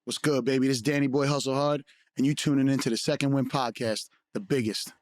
What's good, baby? This is Danny Boy Hustle Hard, and you tuning into the Second Win Podcast, the biggest.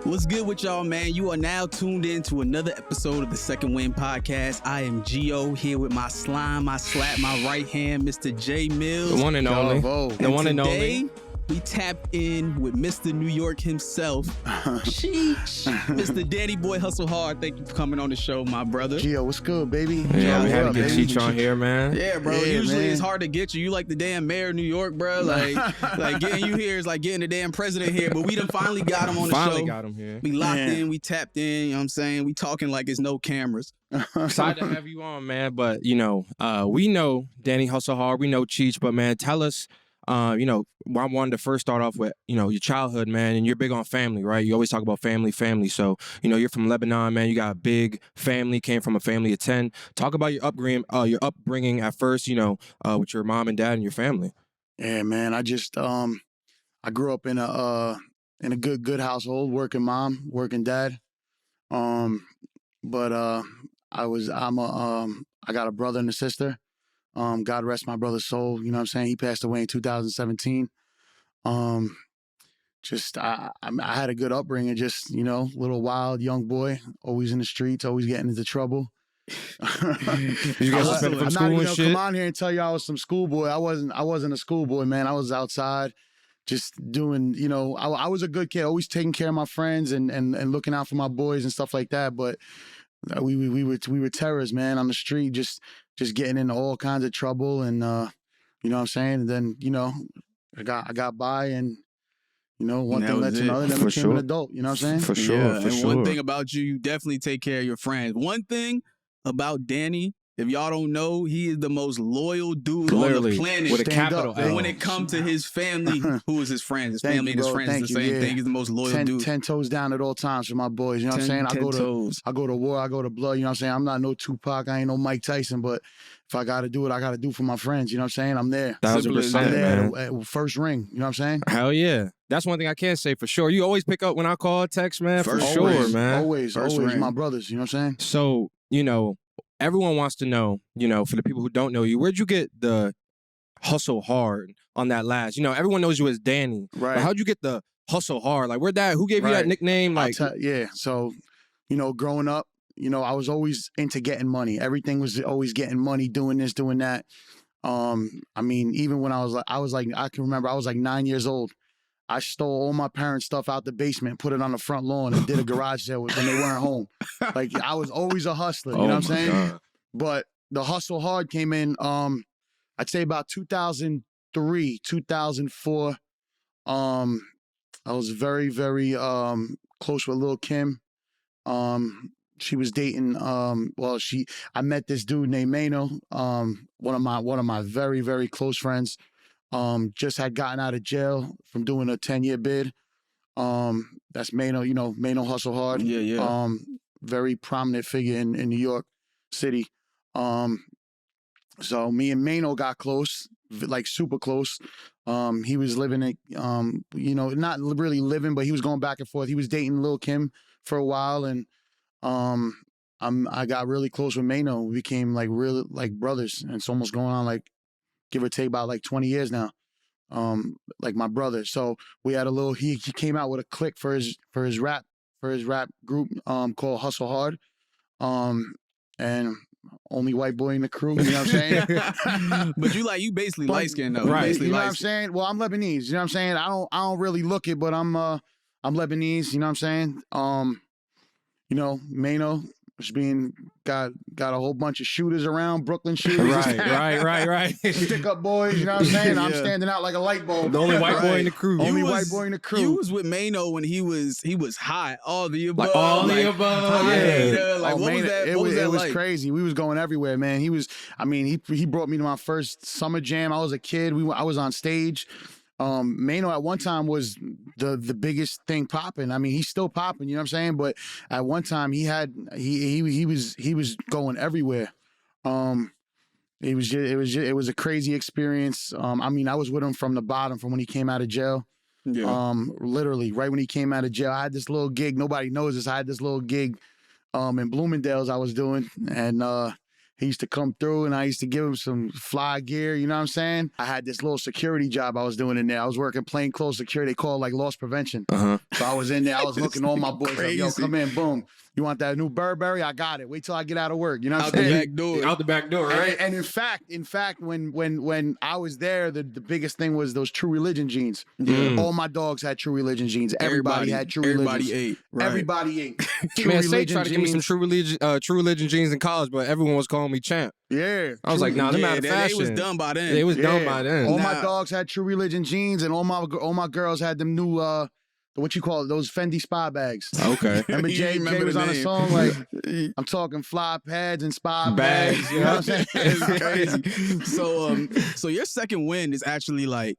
What's good with y'all, man? You are now tuned in to another episode of the Second Win Podcast. I am Gio here with my slime, my slap, my right hand, Mr. J Mills. The one and only. The one and only. We tapped in with Mr. New York himself. Sheesh. Mr. Danny Boy Hustle Hard. Thank you for coming on the show, my brother. Gio, what's good, baby? Yeah, we had to get Cheech on here, man. Yeah, bro. Yeah, usually man. it's hard to get you. You like the damn mayor of New York, bro. Like getting you here is like getting the damn president here. But we done finally got him on the show. Finally got him here. We locked in. We tapped in. You know what I'm saying? We talking like it's no cameras. Excited to have you on, man. But, we know Danny Hustle Hard. We know Cheech. But, man, tell us, I wanted to first start off with, your childhood, man, and you're big on family, right? You always talk about family. So, you're from Lebanon, man. You got a big family, came from a family of 10. Talk about your upbringing at first, with your mom and dad and your family. Yeah, man. I just I grew up in a good household, working mom, working dad. I got a brother and a sister. God rest my brother's soul. You know what I'm saying? He passed away in 2017. I had a good upbringing, just, little wild young boy, always in the streets, always getting into trouble. You guys suspended from school and shit? Come on here and tell you I was some schoolboy. I wasn't a schoolboy, man. I was outside just doing, I was a good kid, always taking care of my friends and looking out for my boys and stuff like that. But we were terrorists, man, on the street, just getting into all kinds of trouble, and you know what I'm saying? And then, I got by, and one thing led to another, then became an adult, you know what I'm saying? For sure, Yeah, for and sure. one thing about you definitely take care of your friends. One thing about Danny, if y'all don't know, he is the most loyal dude on the planet. With a capital And L. when it comes to his family, who is his friends? His Thank family you, and his bro. friends Thank is the you, same yeah. thing. He's the most loyal dude. 10 toes down at all times for my boys, you know what I'm saying? I go to war, I go to blood, you know what I'm saying? I'm not no Tupac, I ain't no Mike Tyson, but if I got to do it, I got to do for my friends, you know what I'm saying? I'm there. 1,000%, I'm there man. at first ring, you know what I'm saying? Hell yeah. That's one thing I can say for sure. You always pick up when I call, text, man. For sure, man. Always, ring. my brothers, you know what I'm saying? So, everyone wants to know, for the people who don't know you, where'd you get the hustle hard on that last? Everyone knows you as Danny. Right. But how'd you get the hustle hard? Like, who gave you that nickname? Like, so, growing up, I was always into getting money. Everything was always getting money, doing this, doing that. Even when I can remember I was like 9 years old. I stole all my parents' stuff out the basement, put it on the front lawn, and did a garage sale when they weren't home. Like, I was always a hustler, you know what I'm saying? God. But the hustle hard came in, I'd say about 2003, 2004. I was very, very close with Lil' Kim. She was dating, I met this dude named Mano, one of my very, very close friends. Just had gotten out of jail from doing a 10-year bid. That's Mano, Mano Hustle Hard. Yeah. Very prominent figure in New York City. So me and Mano got close, like super close. He was living not really living, but he was going back and forth. He was dating Lil' Kim for a while, and I got really close with Mano. We became like really like brothers, and it's almost going on like give or take about like 20 years now. Like my brother. So we had he came out with a clique for his rap group called Hustle Hard. And only white boy in the crew, you know what I'm saying? But you basically light skinned though. Right. You know what I'm saying? Well, I'm Lebanese, you know what I'm saying? I don't really look it, but I'm Lebanese, you know what I'm saying? Mano got a whole bunch of shooters around, Brooklyn shooters. Right. Stick up boys, you know what I'm saying? I'm Yeah. standing out like a light bulb. The only white boy in the crew. Only white boy in the crew. You was with Mano when he was hot. All the above. Like all the above. High Yeah. hater. Like what man, was that? It What was that was like? crazy. We was going everywhere, man. He brought me to my first summer jam. I was a kid. I was on stage. Mano at one time was the biggest thing popping. I mean, he's still popping, you know what I'm saying? But at one time he was going everywhere. It was a crazy experience. I mean, I was with him from the bottom, from when he came out of jail. Yeah. Literally right when he came out of jail, I had this little gig. Nobody knows this. I had this little gig in Bloomingdale's I was doing, and he used to come through, and I used to give him some fly gear. You know what I'm saying? I had this little security job I was doing in there. I was working plainclothes security. They call it like loss prevention. So I was in there. I was hooking all my boys up. Yo, come in, boom. You want that new Burberry? I got it. Wait till I get out of work. You know what I'm saying? Out the back door, right? And in fact, when I was there, the biggest thing was those True Religion jeans. All my dogs had True Religion jeans. Everybody had True Religion. Everybody ate. Right. Everybody ate. Man, Say tried to give me some True Religion jeans in college, but everyone was calling me champ. Yeah. I was like, nah, them out of fashion. They was done by then. It was done by then. All my dogs had True Religion jeans, and all my girls had them new what you call it, those Fendi spy bags. Okay. Remember Jay was on a song like, I'm talking fly pads and spy bags. You know what I'm saying? It's crazy. So your second win is actually like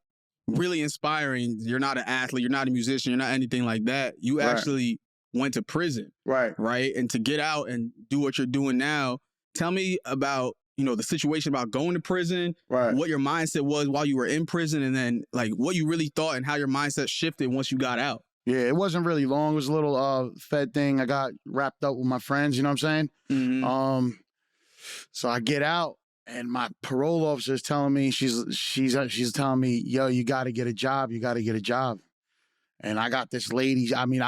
really inspiring. You're not an athlete. You're not a musician. You're not anything like that. You actually went to prison. Right. Right. And to get out and do what you're doing now, tell me about, the situation about going to prison, what your mindset was while you were in prison, and then like what you really thought and how your mindset shifted once you got out. Yeah, it wasn't really long. It was a little Fed thing. I got wrapped up with my friends, you know what I'm saying? So I get out, and my parole officer is telling me, she's telling me, yo, you got to get a job. You got to get a job. And I got this lady. I mean,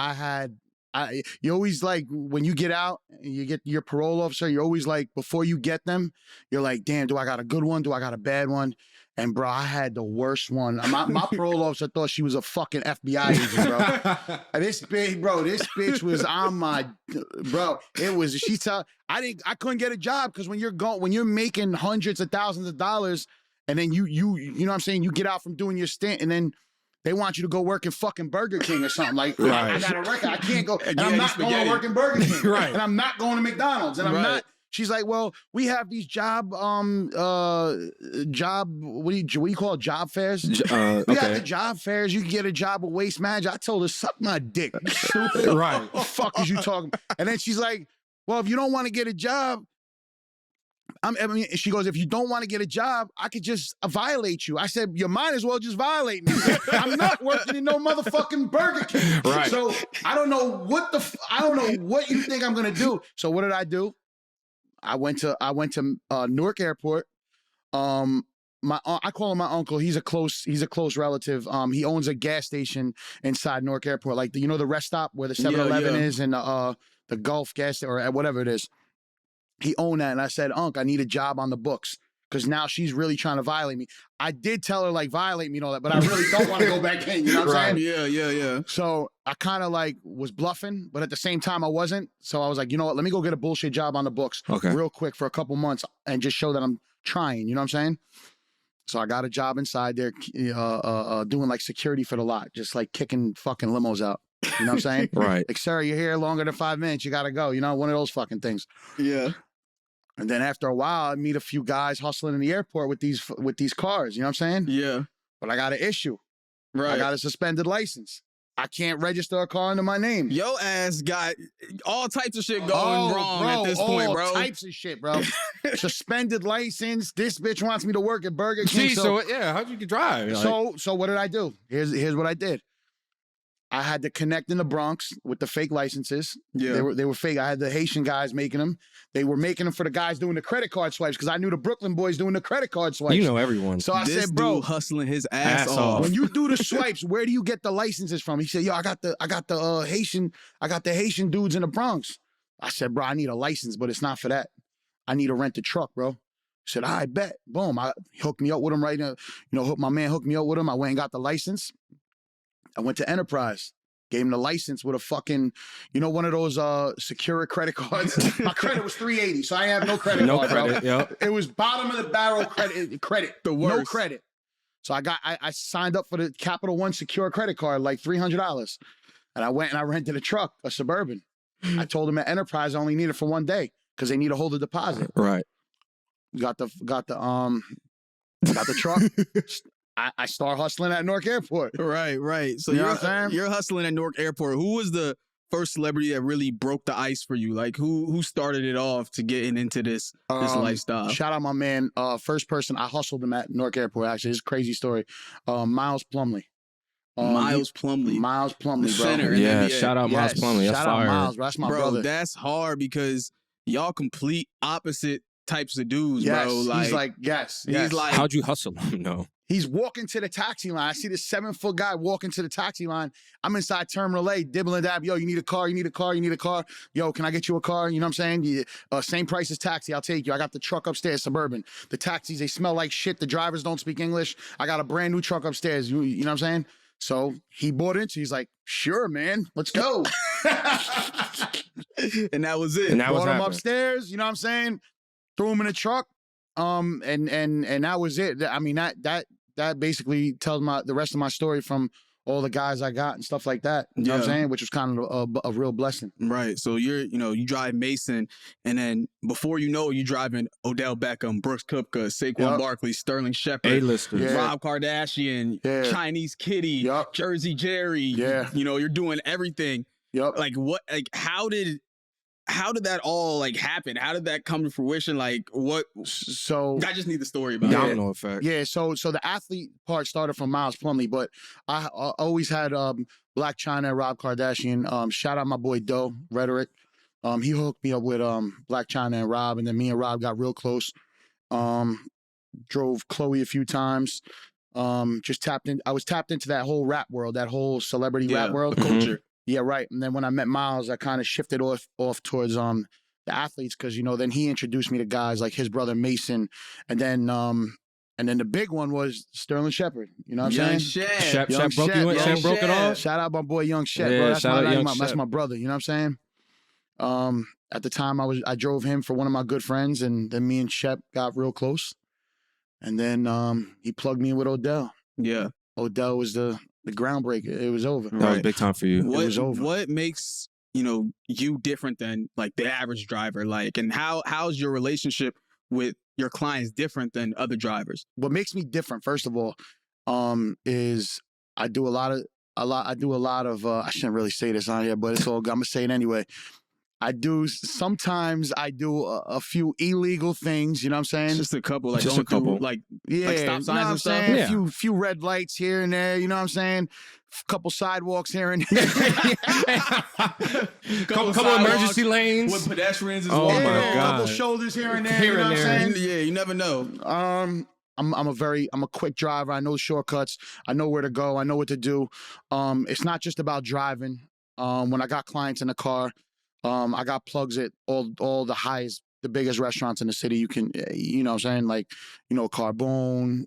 you always like, when you get out and you get your parole officer, you're always like, before you get them, you're like, damn, do I got a good one? Do I got a bad one? And bro, I had the worst one. My parole officer thought she was a fucking FBI agent, bro. And this bitch was on my, bro. It was, I couldn't get a job because when you're making hundreds of thousands of dollars, and then you know what I'm saying, you get out from doing your stint, and then they want you to go work in fucking Burger King or something. Like, I got a record. I can't go. And I'm not going to work in Burger King. And I'm not going to McDonald's. And I'm not. She's like, well, we have these what do you call it? Job fairs? We got the job fairs. You can get a job with Waste Management. I told her, suck my dick. You stupid. Right. What the fuck is you talking about? And then she's like, well, if you don't want to get a job, she goes, if you don't want to get a job, I could just violate you. I said, you might as well just violate me. I'm not working in no motherfucking Burger King. Right. So I don't know what you think I'm gonna do. So what did I do? I went to Newark Airport. I call him my uncle. He's a close relative. He owns a gas station inside Newark Airport, like the rest stop where the 7-Eleven is, and the Gulf gas or whatever it is. He owned that, and I said, Unc, I need a job on the books because now she's really trying to violate me. I did tell her like violate me and all that, but I really don't want to go back in. You know what I'm saying? Yeah. So I kind of like was bluffing, but at the same time I wasn't. So I was like, you know what? Let me go get a bullshit job on the books real quick for a couple months and just show that I'm trying. You know what I'm saying? So I got a job inside there, doing like security for the lot, just like kicking fucking limos out. You know what I'm saying? Right. Like, sir, you're here longer than 5 minutes. You got to go. You know, one of those fucking things. Yeah. And then after a while, I meet a few guys hustling in the airport with these cars. You know what I'm saying? Yeah. But I got an issue. Right. I got a suspended license. I can't register a car under my name. Yo ass got all types of shit going wrong at this point, bro. All types of shit, bro. Suspended license. This bitch wants me to work at Burger King. How'd you drive? Like... So what did I do? Here's what I did. I had to connect in the Bronx with the fake licenses. Yeah. They were fake. I had the Haitian guys making them. They were making them for the guys doing the credit card swipes because I knew the Brooklyn boys doing the credit card swipes. You know everyone. So I this said, bro, dude hustling his ass off. When you do the swipes, where do you get the licenses from? He said, yo, I got the Haitian dudes in the Bronx. I said, bro, I need a license, but it's not for that. I need to rent a truck, bro. He said, I bet. Boom. I hooked me up with him right now. My man hooked me up with him. I went and got the license. I went to Enterprise. Gave him the license with a fucking, one of those secure credit cards. My credit was 380, so I have no credit card, credit, bro. Yep. It was bottom of the barrel credit. The worst. No credit. So I signed up for the Capital One secure credit card, like $300. And I went and I rented a truck, a Suburban. I told them at Enterprise I only need it for 1 day because they need to hold a deposit. Right. Got the truck. I start hustling at Newark Airport. Right. So You know what I'm saying? you're hustling at Newark Airport. Who was the first celebrity that really broke the ice for you? Like who started it off to getting into this lifestyle? Shout out my man. First person I hustled him at Newark Airport. Actually, it's a crazy story. Miles Plumlee. Miles Plumlee, bro. Center in yeah, NBA. shout out Miles Plumlee. That's shout fire. out Miles, bro. That's my bro, brother. That's hard because y'all complete opposite types of dudes, yes, bro. he's like, yes. He's like, how'd you hustle him? No. He's walking to the taxi line. I see this 7-foot guy walking to the taxi line. I'm inside Terminal A, dibbling dab. Yo, you need a car? You need a car? You need a car? Yo, can I get you a car? You know what I'm saying? Same price as taxi. I'll take you. I got the truck upstairs, Suburban. The taxis, they smell like shit. The drivers don't speak English. I got a brand new truck upstairs. You know what I'm saying? So he bought into. He's like, sure, man, let's go. and that was it. And that was Brought him happening. upstairs. You know what I'm saying? Threw him in the truck. And that was it. I mean, that basically tells the rest of my story from all the guys I got and stuff like that. You know what I'm saying? Which was kind of a real blessing. Right. So you drive Mason, and then before you know it, you're driving Odell Beckham, Brooks Koepka, Saquon Barkley, Sterling Shepard, A-listers. Rob Kardashian, Chinese Kitty, Jersey Jerry. Yeah. You're doing everything. Yep. Like what? Like how did that all like happen? How did that come to fruition? Like what? So I just need the story about it. Domino effect. Yeah, so the athlete part started from Miles Plumlee, but I always had Black China and Rob Kardashian. Shout out my boy Doe Rhetoric. He hooked me up with Black China and Rob, and then me and Rob got real close. Drove Chloe a few times. Just tapped in. I was tapped into that whole rap world, that whole celebrity rap world, the culture. Yeah, right. And then when I met Miles, I kind of shifted off towards the athletes because then he introduced me to guys like his brother Mason, and then the big one was Sterling Shepard. You know what I'm saying? Shep broke it off. Shout out my boy Young Shep, Yeah, bro. That's shout out Young that's Shep. my brother. You know what I'm saying? At the time, I drove him for one of my good friends, and then me and Shep got real close, and then he plugged me in with Odell. Yeah, Odell was the groundbreaker. It was over. That was big time for you. It was over. What makes you different than like the average driver? Like, and how's your relationship with your clients different than other drivers? What makes me different, first of all, is I do a lot of I shouldn't really say this on here, but it's all good. I'm gonna say it anyway. Sometimes I do a few illegal things, you know what I'm saying? Just a couple, like Just a couple. like Yeah, stop signs you know what I'm and stuff. saying? Yeah. A few red lights here and there, you know what I'm saying? Couple sidewalks here and there. couple emergency lanes with pedestrians as Oh well. my A couple God. shoulders here and there, Here you know and what I'm there. saying? Yeah, you never know. I'm a quick driver. I know shortcuts. I know where to go. I know what to do. It's not just about driving. When I got clients in the car, I got plugs at all the biggest restaurants in the city. You can, you know what I'm saying? Like, Carbone,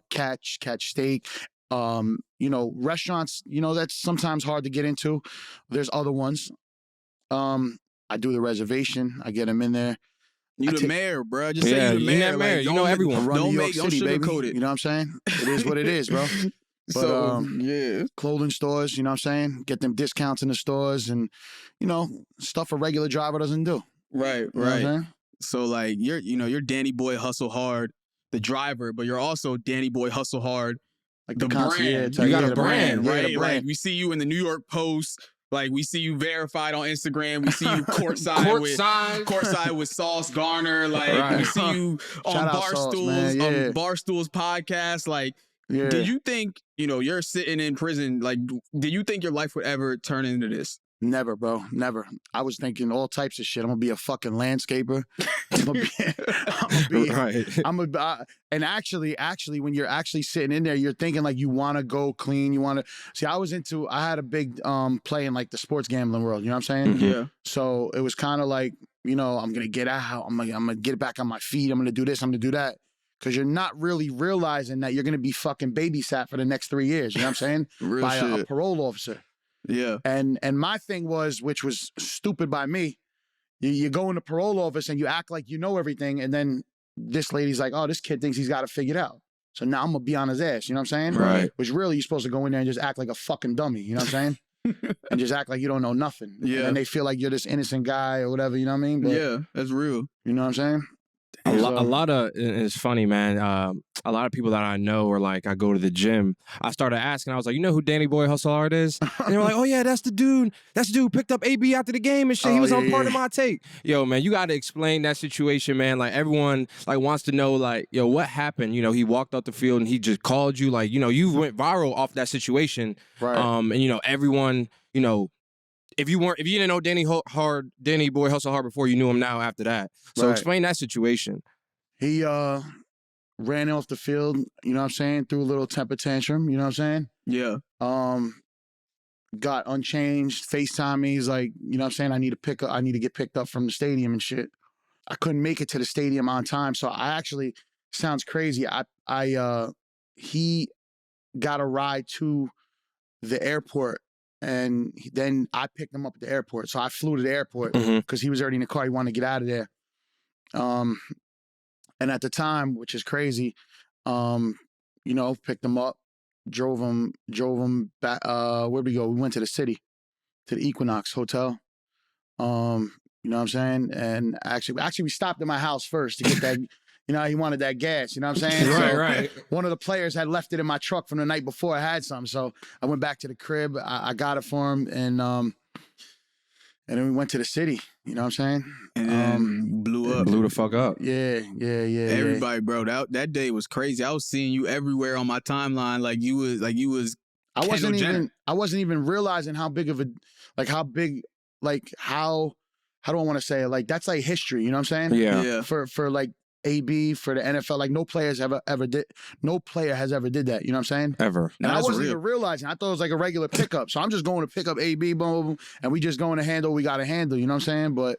Catch Steak, restaurants, that's sometimes hard to get into. There's other ones. I do the reservation. I get them in there. You the mayor, bro. Just say you the mayor. You're that mayor. Like, You know everyone. Run New York don't City, baby. sugarcoat it. You know what I'm saying? It is what it is, bro. But, So yeah, clothing stores, you know what I'm saying? Get them discounts in the stores and, stuff a regular driver doesn't do. right, You know what I'm right. saying? So like you're Danny Boy Hustle Hard, the driver, but you're also Danny Boy Hustle Hard, Like the concierge, brand. You got a the brand, Yeah, right? the Like brand. we see you in the New York Post. Like we see you verified on Instagram. We see you courtside with Sauce Garner. Like Right. we see you on Shout out Sauce, Barstool's man. Yeah. Barstool's podcast. Like, Yeah. did you think you're sitting in prison? Like, did you think your life would ever turn into this? Never, bro. Never. I was thinking all types of shit. I'm gonna be a fucking landscaper. And actually, when you're actually sitting in there, you're thinking like you want to go clean. You want to see. I had a big play in like the sports gambling world. You know what I'm saying? Yeah. So it was kind of like, I'm gonna get out. I'm gonna get back on my feet. I'm gonna do this. I'm gonna do that. Because you're not really realizing that you're gonna be fucking babysat for the next 3 years. You know what I'm saying? Real By a shit. parole officer. Yeah. And my thing was, which was stupid by me, you go in the parole office and you act like you know everything, and then this lady's like, oh, this kid thinks he's got it figured out. So now I'm gonna be on his ass, you know what I'm saying? Right. Which really, you're supposed to go in there and just act like a fucking dummy, you know what I'm saying? And just act like you don't know nothing. Yeah. And they feel like you're this innocent guy or whatever, you know what I mean? But, Yeah, that's real. You know what I'm saying? A lot of it's funny, man. A lot of people that I know are like, I go to the gym. I started asking. I was like, you know who Danny Boy Hustle Hard is? And they were like, oh yeah, that's the dude. That's the dude who picked up AB after the game and shit. He was on part of my take. Yo, man, you got to explain that situation, man. Like everyone like wants to know, like, yo, what happened? You know, he walked off the field and he just called you. Like, you know, you went viral off that situation. Right. And you know, everyone, you know. If you didn't know Danny Boy Hustle Hard before, you knew him now after that. So explain that situation. He ran off the field, you know what I'm saying, threw a little temper tantrum, you know what I'm saying? Yeah. Got unchanged, FaceTime me. He's like, you know what I'm saying, I need to get picked up from the stadium and shit. I couldn't make it to the stadium on time, so I actually, sounds crazy, he got a ride to the airport. And then I picked him up at the airport. So I flew to the airport because he was already in the car. He wanted to get out of there. And at the time, which is crazy, you know, picked him up, drove him back. Where'd we go? We went to the city, to the Equinox Hotel. You know what I'm saying? And actually we stopped at my house first to get that. You know, he wanted that gas, you know what I'm saying? Right. One of the players had left it in my truck from the night before I had some. So I went back to the crib. I got it for him. And then we went to the city, you know what I'm saying? And then blew up. Blew the fuck up. Yeah. Everybody, bro. That day was crazy. I was seeing you everywhere on my timeline. Like you was I wasn't even realizing how big of a, how do I want to say it? Like, that's like history, you know what I'm saying? Yeah. For like, AB for the NFL, like no player has ever did that. You know what I'm saying? Ever. And I wasn't even realizing. I thought it was like a regular pickup. So I'm just going to pick up AB, boom, boom, and we just going to handle what we got to handle. You know what I'm saying? But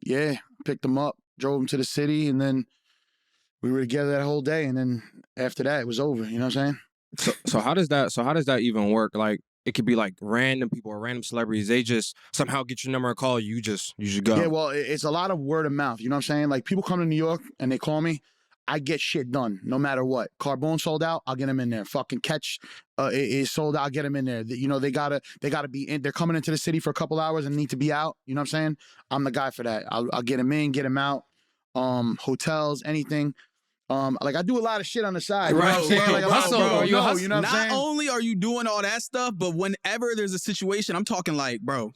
yeah, picked him up, drove him to the city, and then we were together that whole day. And then after that, it was over. You know what I'm saying? So how does that even work? Like, it could be like random people or random celebrities. They just somehow get your number and call you. You should go. Yeah, well, it's a lot of word of mouth. You know what I'm saying? Like, people come to New York and they call me. I get shit done no matter what. Carbone sold out, I'll get them in there. Fucking Catch is sold out, I'll get them in there. You know, they gotta be in. They're coming into the city for a couple hours and need to be out. You know what I'm saying? I'm the guy for that. I'll get them in, get them out. Hotels, anything. Like, I do a lot of shit on the side. You know what I'm saying? Like, bro, you know what I'm saying? Not only are you doing all that stuff, but whenever there's a situation, I'm talking like, bro,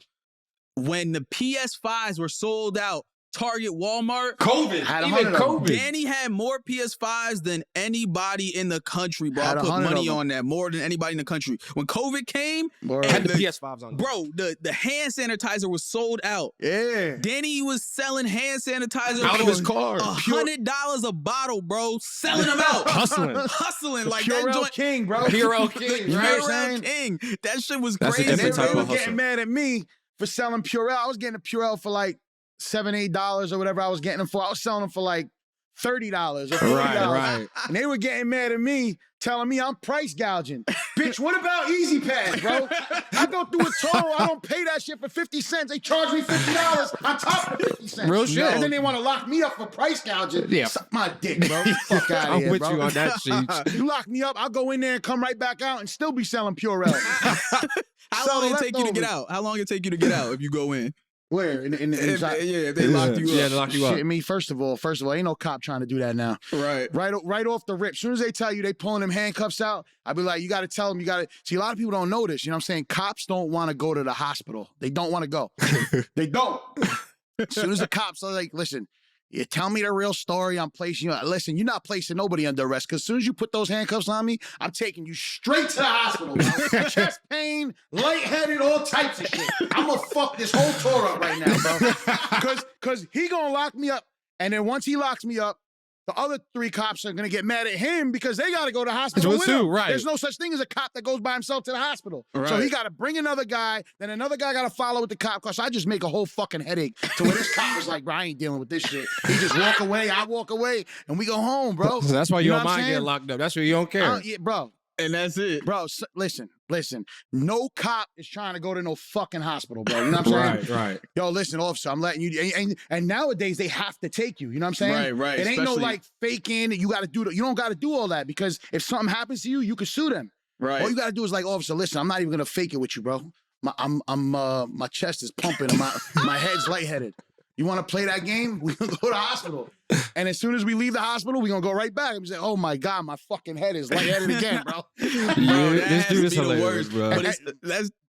when the PS5s were sold out, Target, Walmart, COVID. Danny had more PS5s than anybody in the country, bro. I put money on that, more than anybody in the country. When COVID came, had the PS5s on. Bro, the hand sanitizer was sold out. Yeah. Danny was selling hand sanitizer out of his car. $100 a bottle, bro. Selling them out. Hustling. Like that joint. King, bro. Purell King. Purell King. That shit was That's crazy. a different type they were of hustle. getting mad at me for selling Purell. I was getting a Purell for like $7-8 or whatever I was getting them for. I was selling them for like $30 or $40. Right. And they were getting mad at me, telling me I'm price gouging. Bitch, what about Easy Pass, bro? I go through a toll. I don't pay that shit for 50 cents. They charge me $50 on top of 50 cents. Real shit. And then they want to lock me up for price gouging. Yeah. Suck my dick, bro. Fuck out of here, I'm with bro. you on that shit. You lock me up, I'll go in there and come right back out and still be selling Purell. How long did it take you to get out? How long did it take you to get out if you go in? Where? Inside? If they locked you up. Yeah, they locked you up. Shit, me, first of all, ain't no cop trying to do that now. Right off the rip. As soon as they tell you they pulling them handcuffs out, I be like, you got to tell them, see, a lot of people don't know this. You know what I'm saying? Cops don't want to go to the hospital. They don't want to go. They don't. As soon as the cops are like, listen, you tell me the real story, I'm placing you. Listen, you're not placing nobody under arrest, because as soon as you put those handcuffs on me, I'm taking you straight to the hospital. Chest pain, lightheaded, all types of shit. I'm going to fuck this whole tour up right now, bro. Because he going to lock me up. And then once he locks me up, the other 3 cops are going to get mad at him because they got to go to the hospital with him. Right. There's no such thing as a cop that goes by himself to the hospital. Right. So he got to bring another guy, then another guy got to follow with the cop car. So I just make a whole fucking headache to where this cop was like, bro, I ain't dealing with this shit. He just walk away, I walk away, and we go home, bro. So that's why you know don't mind getting locked up. That's why you don't care. Yeah, bro. And that's it. Bro, listen. No cop is trying to go to no fucking hospital, bro. You know what I'm saying? Right. Yo, listen, officer, I'm letting you. And nowadays they have to take you. You know what I'm saying? Right. It ain't no like faking. You got to do. You don't got to do all that, because if something happens to you, you can sue them. Right. All you got to do is like, officer, listen, I'm not even gonna fake it with you, bro. My chest is pumping and my head's lightheaded. You want to play that game? We're going to go to the hospital. And as soon as we leave the hospital, we're going to go right back. I'm saying, oh my God, my fucking head is lightheaded again, bro. This dude is hilarious, bro. But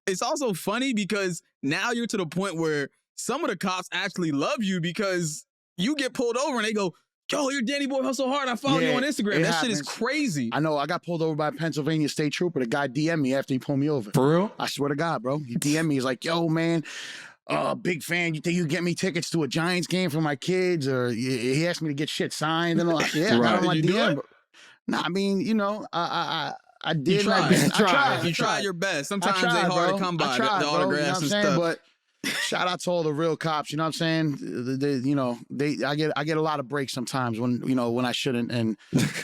it's also funny because now you're to the point where some of the cops actually love you because you get pulled over and they go, yo, you're Danny Boy Hustle Hard. I follow you on Instagram. That shit is crazy. I know. I got pulled over by a Pennsylvania state trooper. The guy DM'd me after he pulled me over. For real? I swear to God, bro. He DM'd me. He's like, yo, man, big fan. You think you can get me tickets to a Giants game for my kids? Or he asked me to get shit signed and all. I said, yeah, I got on my DM. Nah, I mean, you know, I did. You tried your best. Sometimes they hard to come by, the autographs and stuff. But shout out to all the real cops. You know what I'm saying? I get a lot of breaks sometimes when I shouldn't. And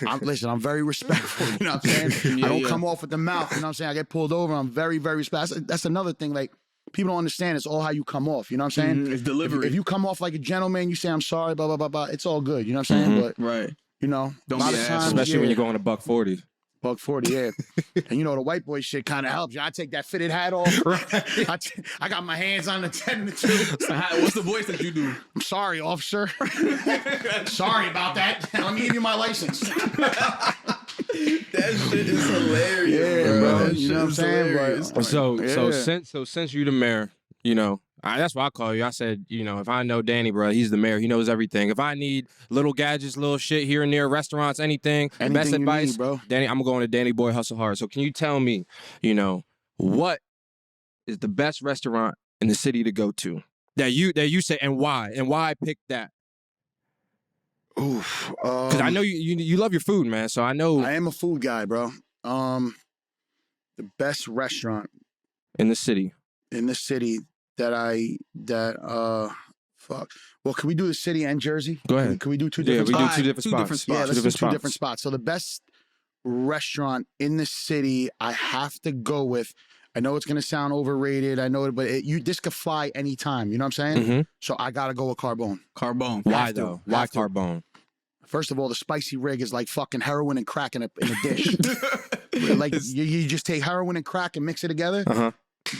I'm very respectful. You know what I'm saying? I don't come off with the mouth. You know what I'm saying? I get pulled over. I'm very, very respectful. That's another thing. Like, people don't understand. It's all how you come off. You know what I'm saying? It's delivery. If you come off like a gentleman, you say I'm sorry, blah blah blah blah. It's all good. You know what I'm saying? But right. You know, don't a lot be of times, especially when you're going to $140. $140, yeah. And you know, the white boy shit kind of helps you. I take that fitted hat off. I got my hands on the 10 and the 2. What's the voice that you do? I'm sorry, officer. Sorry about that. Let me give you my license. That shit is hilarious, bro. You know what I'm saying? So since you the mayor, you know, that's why I call you. I said, you know, if I know Danny, bro, he's the mayor. He knows everything. If I need little gadgets, little shit here and there, restaurants, anything best advice, bro. Danny, I'm going to Danny Boy Hustle Hard. So can you tell me, you know, what is the best restaurant in the city to go to that you say, and why I picked that? Oof. Because I know you love your food, man. So I know I am a food guy, bro. The best restaurant in the city. Fuck. Well, can we do the city and Jersey? Go ahead. Can we do two different spots? We do two different spots. Yeah, let's do two different spots. So the best restaurant in the city, I have to go with. I know it's gonna sound overrated. I know it, but this could fly anytime. You know what I'm saying? Mm-hmm. So I gotta go with Carbone. Carbone. Why though? Why Carbone? First of all, the spicy rig is like fucking heroin and crack in a dish. Like you just take heroin and crack and mix it together. Uh-huh.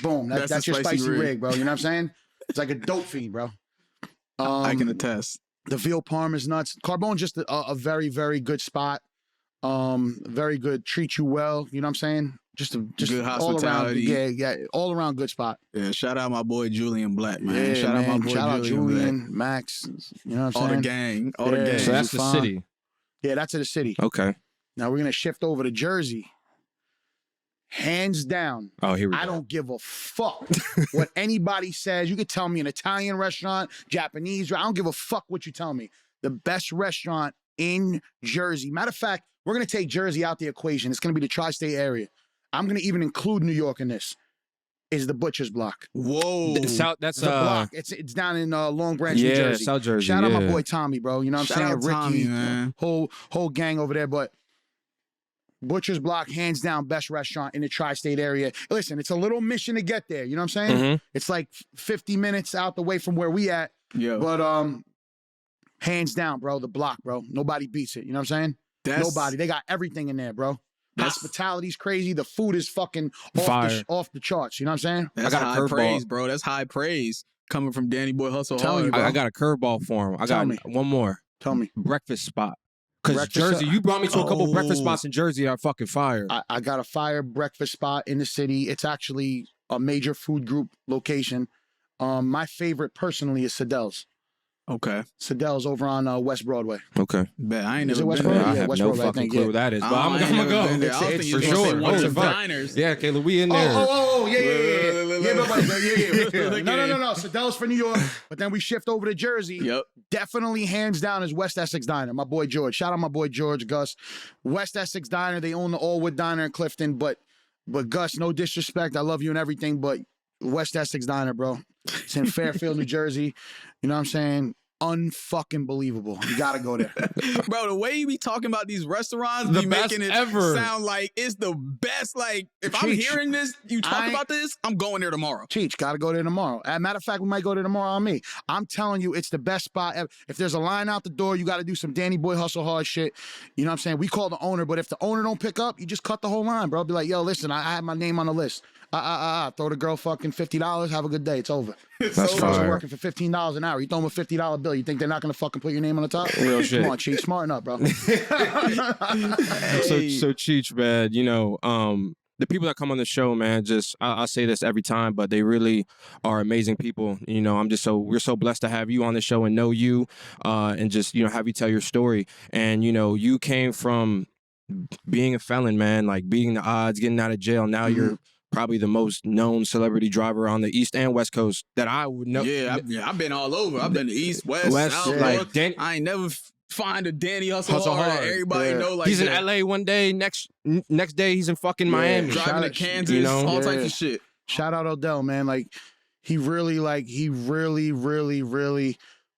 Boom. That's your spicy rig, bro. You know what I'm saying? It's like a dope fiend, bro. I can attest. The veal parm is nuts. Carbone's just a very, very good spot. Very good. Treat you well. You know what I'm saying? Just good hospitality. All around, all around good spot. Yeah, shout out my boy Julian Black, man. Yeah, shout out my boy Julian, Max. You know what I'm saying? All the gang. All the gang. So that's the city. Yeah, that's the city. Okay. Now we're gonna shift over to Jersey. Hands down. Oh, here we go. I don't give a fuck what anybody says. You could tell me an Italian restaurant, Japanese. I don't give a fuck what you tell me. The best restaurant in Jersey. Matter of fact, we're going to take Jersey out the equation. It's going to be the tri-state area. I'm going to even include New York in this. Is the Butcher's Block. Whoa. That's the block. It's down in Long Branch, New Jersey. South Jersey. Shout out my boy Tommy, bro. You know what I'm saying? Shout out Ricky, Tommy, man. Whole gang over there. But Butcher's Block, hands down, best restaurant in the tri-state area. Listen, it's a little mission to get there. You know what I'm saying? Mm-hmm. It's like 50 minutes out the way from where we at. Yeah. But hands down, bro, the block, bro. Nobody beats it. You know what I'm saying? Nobody. They got everything in there, bro. Hospitality's crazy. The food is fucking off the charts. You know what I'm saying? That's high praise, bro. That's high praise coming from Danny Boy Hustle Hard. I got a curveball for him. I got one more. Tell me. Breakfast spot. Because Jersey, you brought me to a couple breakfast spots in Jersey that are fucking fire. I got a fire breakfast spot in the city. It's actually a major food group location. My favorite personally is Sadel's. Okay. Sadel's over on West Broadway. Okay. Bet I ain't never West been Broadway? I Yeah, have West no Broadway, fucking clue who that is, but I'm gonna go. It's for sure. One of the diners. Yeah, Caleb, we in there. Yeah. No. Sadel's for New York, but then we shift over to Jersey. Yep. Definitely hands down is West Essex Diner. My boy George. Shout out my boy George, Gus. West Essex Diner. They own the Allwood Diner in Clifton, but Gus, no disrespect. I love you and everything, but West Essex Diner, bro. It's in Fairfield, New Jersey. You know what I'm saying? Unfucking believable. You gotta go there. Bro, the way you be talking about these restaurants, The be best making it ever. sound like it's the best. Like, if I'm hearing this, you talk about this, I'm going there tomorrow. Cheech, gotta go there tomorrow. As a matter of fact, we might go there tomorrow on me. I'm telling you, it's the best spot ever. If there's a line out the door, you gotta do some Danny Boy Hustle Hard shit. You know what I'm saying? We call the owner, but if the owner don't pick up, you just cut the whole line, bro. Be like, yo, listen, I have my name on the list. Throw the girl fucking $50. Have a good day. It's over. That's Girls are fire. working for $15 an hour. You throw them a $50 bill. You think they're not gonna fucking put your name on the top? Real shit. Come on, Cheech, smarten up, bro. So Cheech, man, you know, the people that come on the show, man, just I say this every time, but they really are amazing people. You know, we're so blessed to have you on the show and know you, and just, you know, have you tell your story. And, you know, you came from being a felon, man, like beating the odds, getting out of jail. Now you're probably the most known celebrity driver on the East and West Coast that I would know. Yeah, I've been all over. I've been to East, West, South, like North. I ain't never find a Danny Hustle Hustle Hard. Hard. Everybody know like he's that. in LA one day, next day he's in fucking Miami. Driving to Kansas, you know? all types of shit. Shout out Odell, man. Like he really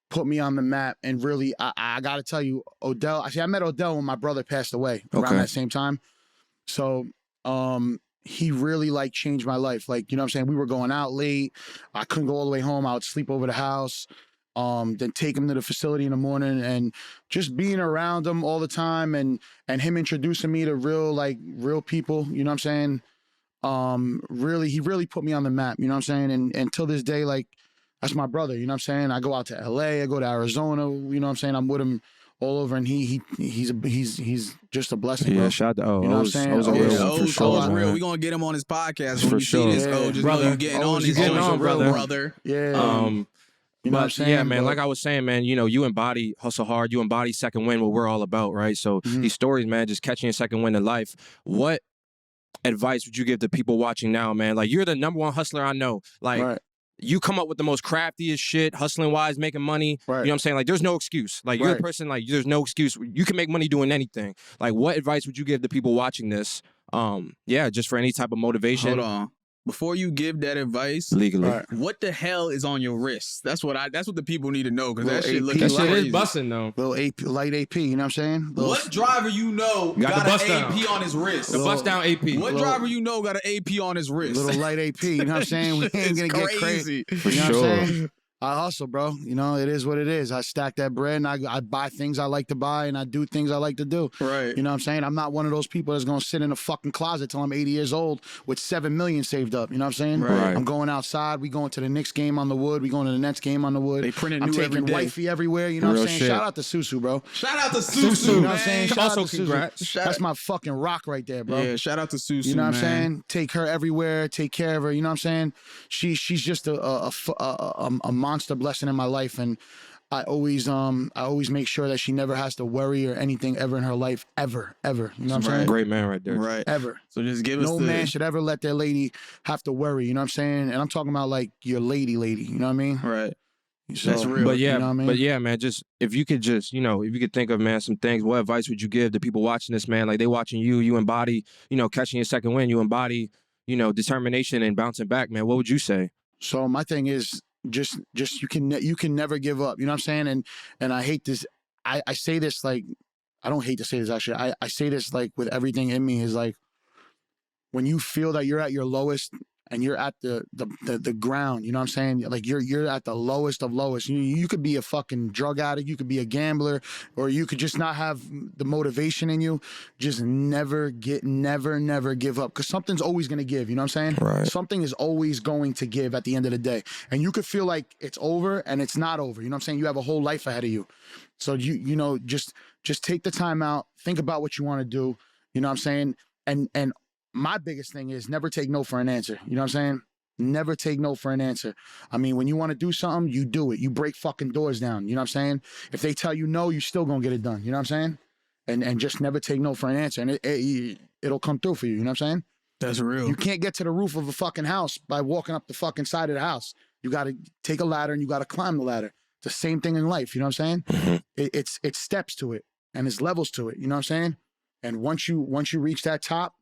put me on the map, and really I gotta tell you, Odell, I met Odell when my brother passed away around that same time. So he really like changed my life. Like, you know what I'm saying? We were going out late. I couldn't go all the way home. I would sleep over the house. Then take him to the facility in the morning, and just being around him all the time, and him introducing me to real people, you know what I'm saying? He really put me on the map, you know what I'm saying? And till this day, like, that's my brother, you know what I'm saying? I go out to LA, I go to Arizona, you know what I'm saying? I'm with him all over, and he's just a blessing, bro. Yeah, shout out. You know what I'm saying? O's a real one for sure, real. man. We gonna get him on his podcast For when you sure. see this. Just brother. know you getting on. You getting on, brother. Yeah. You know what I'm saying? Yeah, man, like I was saying, man, you know, you embody Hustle Hard, you embody second win, what we're all about, right? So these stories, man, just catching a second win in life. What advice would you give to people watching now, man? Like, you're the #1 hustler I know. Like, you come up with the most craftiest shit, hustling-wise, making money. You know what I'm saying? Like, there's no excuse. Like, you're a person, like, there's no excuse. You can make money doing anything. Like, what advice would you give to people watching this? Just for any type of motivation. Hold on. Before you give that advice, legally, what the hell is on your wrist? That's what the people need to know, because that shit AP, looking that crazy. shit is busting though. Little AP, light AP, you know what I'm saying? What driver you know got an AP on his wrist? The bust down AP. What driver you know got an AP on his wrist? Little light AP, you know what I'm saying? We ain't gonna get crazy. For you know sure. what I'm saying? I hustle, bro. You know, it is what it is. I stack that bread, and I buy things I like to buy, and I do things I like to do. Right. You know what I'm saying? I'm not one of those people that's going to sit in a fucking closet till I'm 80 years old with $7 million saved up. You know what I'm saying? Right. I'm going outside. We going to the Knicks game on the wood. We going to the Nets game on the wood. They printing I'm new taking every day. wifey everywhere. You know what I'm saying? shit. Shout out to Susu, bro. Shout out to Susu, Susu, you know man. what I'm saying? Shout Also, out to congrats. Susu. That's my fucking rock right there, bro. Yeah, shout out to Susu, You know what I'm man. saying? Take her everywhere. Take care of her. You know what I'm saying? She's just a monster blessing in my life, and I always make sure that she never has to worry or anything ever in her life, ever. You know what I'm saying? Great man right there. Right. Ever. So just give us No man should ever let their lady have to worry. You know what I'm saying? And I'm talking about like your lady. You know what I mean? Right. So, That's real. But yeah, you know what I mean? but yeah, man, just if you could think of, man, some things, what advice would you give to people watching this, man? Like, they watching you embody, you know, catching your second win, you embody, you know, determination and bouncing back, man. What would you say? So my thing is just you can never give up. You know what I'm saying? And I hate this. I say this like, I don't hate to say this actually. I say this like with everything in me, is like, when you feel that you're at your lowest and you're at the ground, you know what I'm saying? Like you're at the lowest of lowest. You could be a fucking drug addict, you could be a gambler, or you could just not have the motivation in you. Just never give up, because something's always gonna give. You know what I'm saying? Right. Something is always going to give at the end of the day. And you could feel like it's over, and it's not over. You know what I'm saying? You have a whole life ahead of you. So you know, just take the time out, think about what you want to do. You know what I'm saying? And my biggest thing is never take no for an answer. You know what I'm saying? Never take no for an answer. I mean, when you want to do something, you do it. You break fucking doors down. You know what I'm saying? If they tell you no, you still gonna get it done. You know what I'm saying? And just never take no for an answer. And it'll come through for you. You know what I'm saying? That's real. You can't get to the roof of a fucking house by walking up the fucking side of the house. You got to take a ladder, and you got to climb the ladder. It's the same thing in life. You know what I'm saying? It's steps to it, and it's levels to it. You know what I'm saying? And once you reach that top,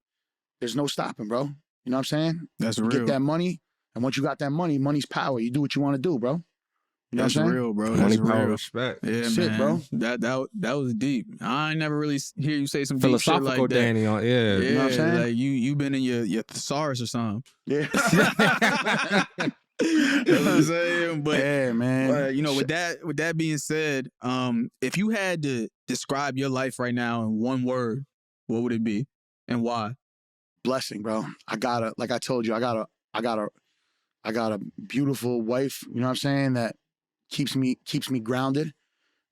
there's no stopping, bro. You know what I'm saying? That's you real. Get that money, and once you got that money, money's power. You do what you want to do, bro. You know That's what I'm saying? real, bro. Money, That's power, real. respect. Yeah, That's man. it, bro. That was deep. I ain't never really hear you say some deep shit Philosophical like that. Danny on, yeah. Yeah, You know what I'm saying? like you been in your thesaurus or something. Yeah. You know what I'm saying? But yeah, man. you know, with that being said, if you had to describe your life right now in one word, what would it be, and why? blessing, bro. Like I told you, I got a beautiful wife, you know what I'm saying, that keeps me grounded,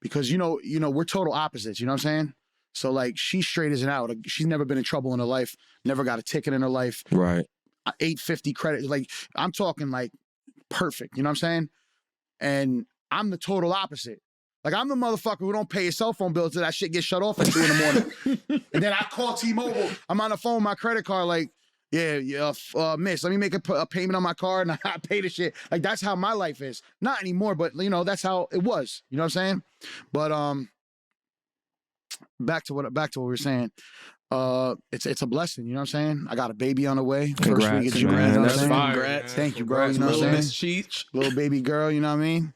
because you know, we're total opposites, you know what I'm saying? So like, she's straight as an out. Like, she's never been in trouble in her life, never got a ticket in her life. Right. 850 credit. Like, I'm talking like perfect, you know what I'm saying? And I'm the total opposite. Like, I'm the motherfucker who don't pay his cell phone bill till that shit gets shut off at 2 in the morning. And then I call T-Mobile. I'm on the phone with my credit card like, yeah, miss, let me make a payment on my card and I pay the shit. Like, that's how my life is. Not anymore, but, you know, that's how it was. You know what I'm saying? But back to what we were saying. It's a blessing, you know what I'm saying? I got a baby on the way. Congrats, first week of June. man. You know what That's I'm saying? fire, Congrats. Thank you, bro. You know what I'm Little saying? Miss Cheech. Little baby girl, you know what I mean?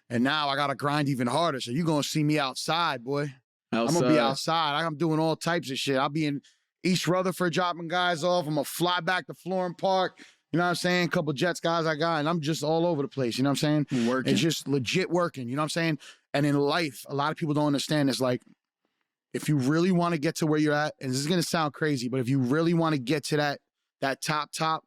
And now I got to grind even harder. So you're going to see me outside, boy. I'm going to be outside. I'm doing all types of shit. I'll be in East Rutherford dropping guys off. I'm going to fly back to Florham Park. You know what I'm saying? A couple Jets guys I got, and I'm just all over the place. You know what I'm saying? Working. It's just legit working. You know what I'm saying? And in life, a lot of people don't understand. It's like, if you really want to get to where you're at, and this is going to sound crazy, but if you really want to get to that top,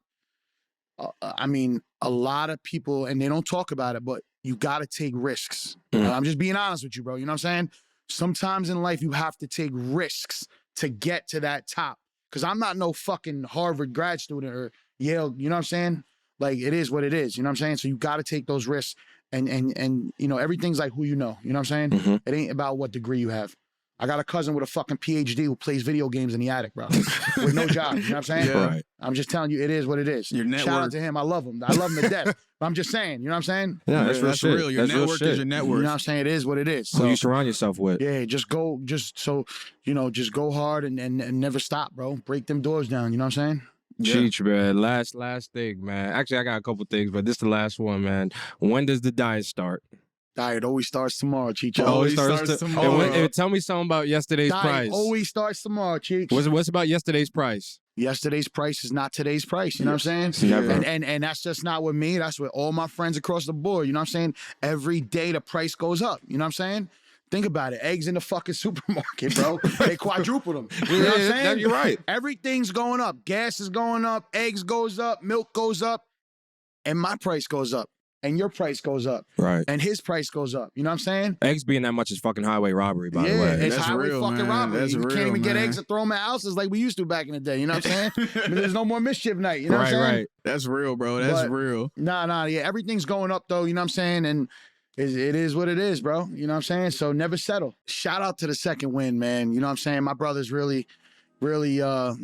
I mean, a lot of people, and they don't talk about it, but you got to take risks. I'm just being honest with you, bro. You know what I'm saying? Sometimes in life, you have to take risks to get to that top. Because I'm not no fucking Harvard grad student or Yale, you know what I'm saying? Like, it is what it is, you know what I'm saying? So you got to take those risks. And you know, everything's like who you know what I'm saying? It ain't about what degree you have. I got a cousin with a fucking PhD who plays video games in the attic, bro, with no job. You know what I'm saying? Yeah. Right. I'm just telling you, it is what it is. Your network. Shout out to him. I love him. I love him to death. But I'm just saying, you know what I'm saying? Yeah, That's real. Your network is your network. You know what I'm saying? It is what it is. Who So you surround yourself with. yeah, just go hard and never stop, bro. Break them doors down. You know what I'm saying? Cheech, man. Last thing, man. Actually, I got a couple things, but this is the last one, man. When does the diet start? Diet always starts tomorrow, Cheech. Always starts tomorrow. And tell me something about yesterday's Diet price. always starts tomorrow, Cheech. What's about yesterday's price? Yesterday's price is not today's price. You know what I'm saying? Never. And that's just not with me. That's with all my friends across the board. You know what I'm saying? Every day the price goes up. You know what I'm saying? Think about it. Eggs in the fucking supermarket, bro. They quadruple them. You know what I'm saying? You're right. Everything's going up. Gas is going up. Eggs goes up. Milk goes up. And my price goes up. And your price goes up. Right. And his price goes up. You know what I'm saying? Eggs being that much is fucking highway robbery, by the Yeah, way. it's That's highway real, fucking man. robbery. That's You can't real, even get man. eggs and throw them at houses like we used to back in the day. You know what I'm saying? But there's no more mischief night. You know what I'm saying? Right. That's real, bro. That's real. Nah. Yeah, everything's going up though. You know what I'm saying? And it is what it is, bro. You know what I'm saying? So never settle. Shout out to the second win, man. You know what I'm saying? My brothers really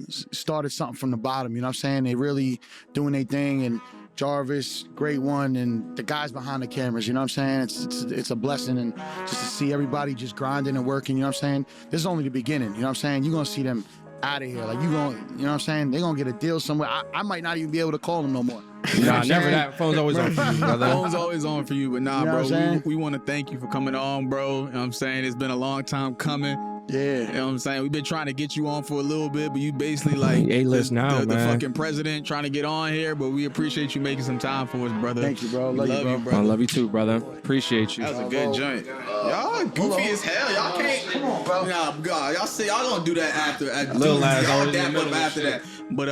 started something from the bottom. You know what I'm saying? They really doing their thing. And Jarvis, great one, and the guys behind the cameras, you know what I'm saying? It's a blessing, and just to see everybody just grinding and working, you know what I'm saying? This is only the beginning, you know what I'm saying? You're gonna see them out of here. Like, you know what I'm saying? They're gonna get a deal somewhere. I might not even be able to call them no more. You know Nah, never that. Phone's always on for you, brother. Phone's always on for you, but nah, You know what I'm bro. saying? We want to thank you for coming on, bro. You know what I'm saying? It's been a long time coming. Yeah. You know what I'm saying? We've been trying to get you on for a little bit, but you basically like A-list now, the man. fucking president trying to get on here, but we appreciate you making some time for us, brother. Thank you, bro. We love you, bro. I love you too, brother. Appreciate you. That was a good joint. Y'all goofy as hell. Y'all can't. Come on, bro. Nah, God, y'all see, y'all gonna do that after. Little ass y'all always in the dap middle up of after shit. that. But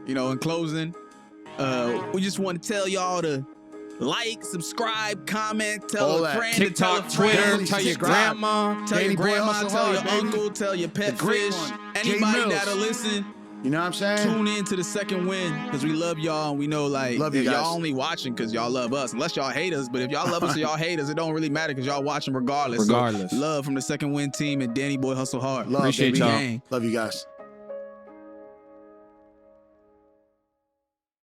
you know, in closing, we just want to tell y'all to like, subscribe, comment, tell All a that. friend, TikTok, to tell a friend, Twitter, tell your subscribe. grandma. tell your Danny Boy grandma, Hustle tell your Hard, baby. uncle, tell your pet The great fish, one, Jay anybody Mills. that'll listen. You know what I'm saying? Tune in to the second win because we love y'all and we know like Love you if guys. y'all only watching because y'all love us unless y'all hate us, but if y'all love us or y'all hate us, it don't really matter because y'all watching regardless. So, Regardless. love from the second win team and Danny Boy Hustle Hard. Love, Appreciate baby. y'all. Gang. Love you guys.